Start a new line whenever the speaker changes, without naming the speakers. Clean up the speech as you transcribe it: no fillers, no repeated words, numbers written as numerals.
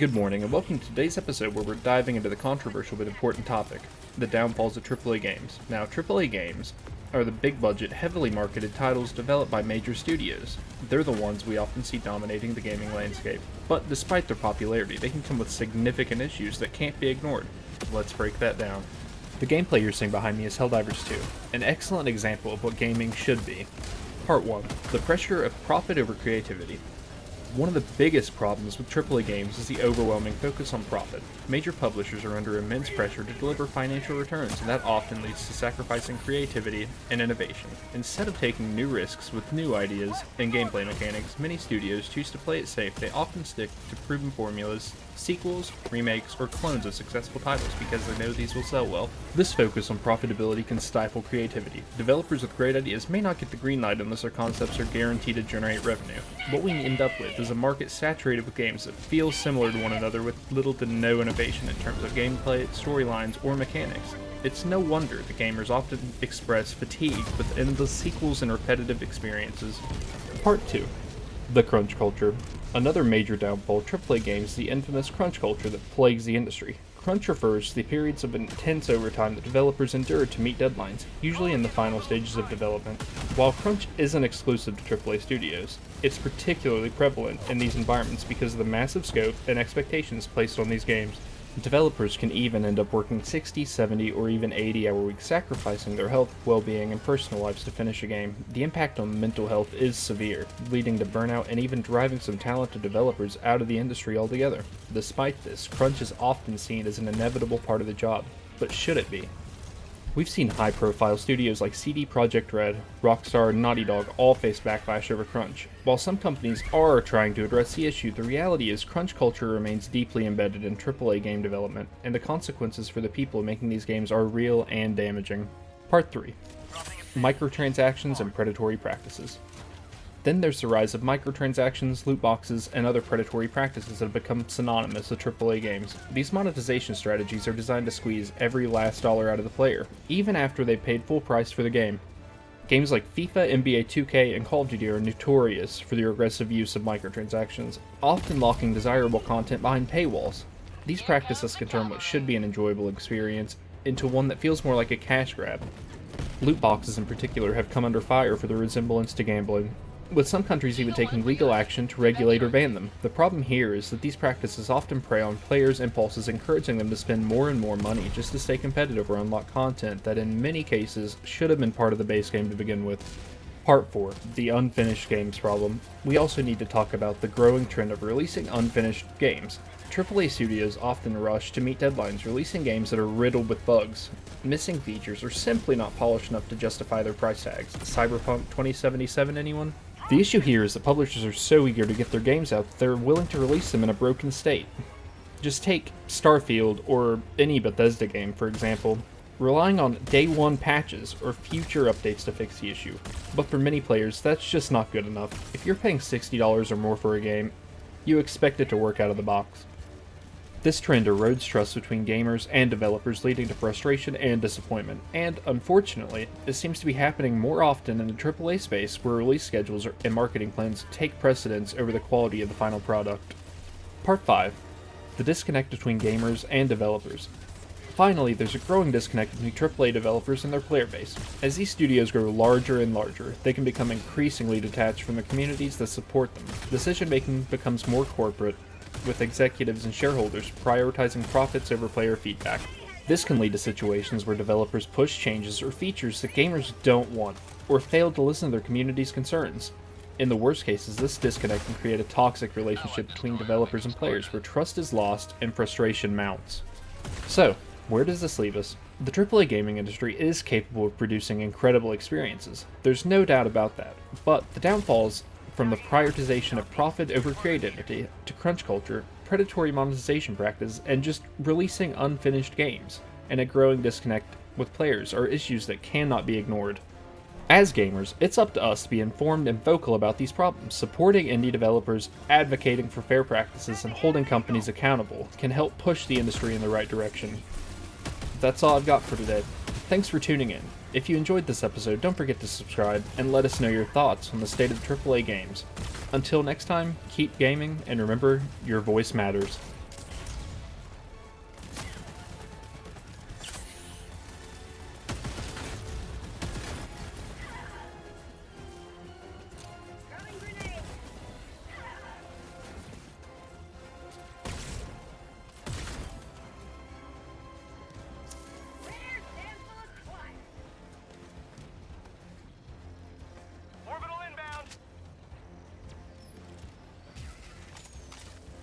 Good morning, and welcome to today's episode where we're diving into the controversial but important topic, the downfalls of AAA games. Now, AAA games are the big budget, heavily marketed titles developed by major studios. They're the ones we often see dominating the gaming landscape. But despite their popularity, they can come with significant issues that can't be ignored. Let's break that down. The gameplay you're seeing behind me is Helldivers 2, an excellent example of what gaming should be. Part 1. The pressure of profit over creativity. One of the biggest problems with AAA games is the overwhelming focus on profit. Major publishers are under immense pressure to deliver financial returns, and that often leads to sacrificing creativity and innovation. Instead of taking new risks with new ideas and gameplay mechanics, many studios choose to play it safe. They often stick to proven formulas, sequels, remakes, or clones of successful titles because they know these will sell well. This focus on profitability can stifle creativity. Developers with great ideas may not get the green light unless their concepts are guaranteed to generate revenue. What we end up with is a market saturated with games that feel similar to one another with little to no innovation in terms of gameplay, storylines, or mechanics. It's no wonder that gamers often express fatigue with endless sequels and repetitive experiences. Part 2. The crunch culture. Another major downfall of AAA games is the infamous crunch culture that plagues the industry. Crunch refers to the periods of intense overtime that developers endure to meet deadlines, usually in the final stages of development. While crunch isn't exclusive to AAA studios, it's particularly prevalent in these environments because of the massive scope and expectations placed on these games. Developers can even end up working 60, 70, or even 80-hour weeks, sacrificing their health, well-being, and personal lives to finish a game. The impact on mental health is severe, leading to burnout and even driving some talented developers out of the industry altogether. Despite this, crunch is often seen as an inevitable part of the job, but should it be? We've seen high-profile studios like CD Projekt Red, Rockstar, and Naughty Dog all face backlash over crunch. While some companies are trying to address the issue, the reality is crunch culture remains deeply embedded in AAA game development, and the consequences for the people making these games are real and damaging. Part 3. Microtransactions and predatory practices. Then there's the rise of microtransactions, loot boxes, and other predatory practices that have become synonymous with AAA games. These monetization strategies are designed to squeeze every last dollar out of the player, even after they've paid full price for the game. Games like FIFA, NBA 2K, and Call of Duty are notorious for their aggressive use of microtransactions, often locking desirable content behind paywalls. These practices can turn what should be an enjoyable experience into one that feels more like a cash grab. Loot boxes in particular have come under fire for their resemblance to gambling, with some countries even taking legal action to regulate or ban them. The problem here is that these practices often prey on players' impulses, encouraging them to spend more and more money just to stay competitive or unlock content that in many cases should have been part of the base game to begin with. Part 4. The unfinished games problem. We also need to talk about the growing trend of releasing unfinished games. AAA studios often rush to meet deadlines, releasing games that are riddled with bugs, missing features, or simply not polished enough to justify their price tags. Cyberpunk 2077, anyone? The issue here is that publishers are so eager to get their games out that they're willing to release them in a broken state. Just take Starfield or any Bethesda game, for example, relying on day one patches or future updates to fix the issue. But for many players, that's just not good enough. If you're paying $60 or more for a game, you expect it to work out of the box. This trend erodes trust between gamers and developers, leading to frustration and disappointment. And, unfortunately, it seems to be happening more often in the AAA space, where release schedules and marketing plans take precedence over the quality of the final product. Part 5. The disconnect between gamers and developers. Finally, there's a growing disconnect between AAA developers and their player base. As these studios grow larger and larger, they can become increasingly detached from the communities that support them. Decision-making becomes more corporate, with executives and shareholders prioritizing profits over player feedback. This can lead to situations where developers push changes or features that gamers don't want, or fail to listen to their community's concerns. In the worst cases, this disconnect can create a toxic relationship between developers and players, where trust is lost and frustration mounts. So, where does this leave us? The AAA gaming industry is capable of producing incredible experiences. There's no doubt about that, but the downfalls from the prioritization of profit over creativity to crunch culture, predatory monetization practice, and just releasing unfinished games, and a growing disconnect with players are issues that cannot be ignored. As gamers, it's up to us to be informed and vocal about these problems. Supporting indie developers, advocating for fair practices, and holding companies accountable can help push the industry in the right direction. That's all I've got for today. Thanks for tuning in. If you enjoyed this episode, don't forget to subscribe and let us know your thoughts on the state of AAA games. Until next time, keep gaming, and remember, your voice matters.